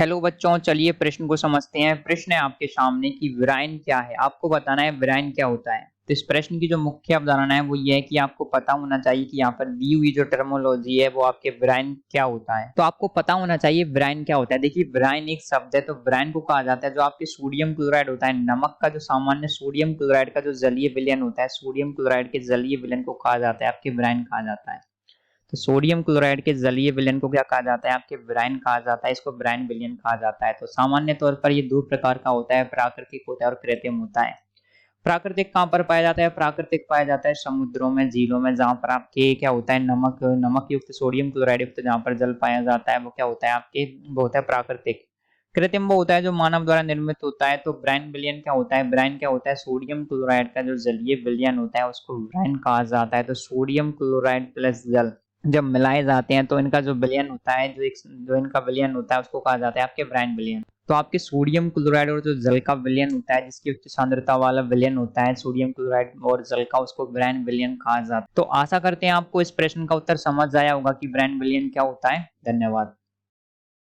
Hello बच्चों, चलिए प्रश्न को समझते हैं। प्रश्न है आपके सामने कि विरायन क्या है। आपको बताना है विरायन क्या होता है। तो इस प्रश्न की जो मुख्य अवधारणा है वो ये है कि आपको पता होना चाहिए कि यहाँ पर दी हुई जो टर्मोलॉजी है वो आपके विरायन क्या होता है। तो आपको पता होना चाहिए विरायन क्या होता है। देखिए, विरायन एक शब्द है, तो विरायन को कहा जाता है जो आपके सोडियम क्लोराइड होता है, नमक का जो सामान्य सोडियम क्लोराइड का जो जलीय विलयन होता है, सोडियम क्लोराइड के जलीय विलयन को कहा जाता है आपके विरायन कहा जाता है। तो सोडियम क्लोराइड के जलीय विलयन को क्या कहा जाता है? आपके ब्राइन कहा जाता है। इसको ब्राइन विलयन कहा जाता है। तो सामान्य तौर पर ये दो प्रकार का होता है, प्राकृतिक होता है और कृत्रिम होता है। प्राकृतिक कहाँ पर पाया जाता है? प्राकृतिक पाया जाता है समुद्रों में, झीलों में, जहां पर आपके क्या होता है, नमक नमक युक्त सोडियम क्लोराइड युक्त जहां पर जल पाया जाता है वो क्या होता है आपके, वो होता है प्राकृतिक। कृत्रिम वो होता है जो मानव द्वारा निर्मित होता है। तो ब्राइन विलयन क्या होता है? ब्राइन क्या होता है? सोडियम क्लोराइड का जो जलीय विलयन होता है उसको ब्राइन कहा जाता है। तो सोडियम क्लोराइड प्लस जल जब मिलाए जाते हैं तो इनका जो विलयन होता है, जो इनका विलयन होता है उसको कहा जाता है आपके ब्राइन विलयन। तो आपके सोडियम क्लोराइड और जो जल का विलयन होता है, जिसकी उच्च सांद्रता वाला विलयन होता है सोडियम क्लोराइड और जल का, उसको ब्राइन विलयन कहा जाता है। तो आशा करते हैं आपको इस प्रश्न का उत्तर समझ आया होगा कि ब्राइन विलयन क्या होता है। धन्यवाद।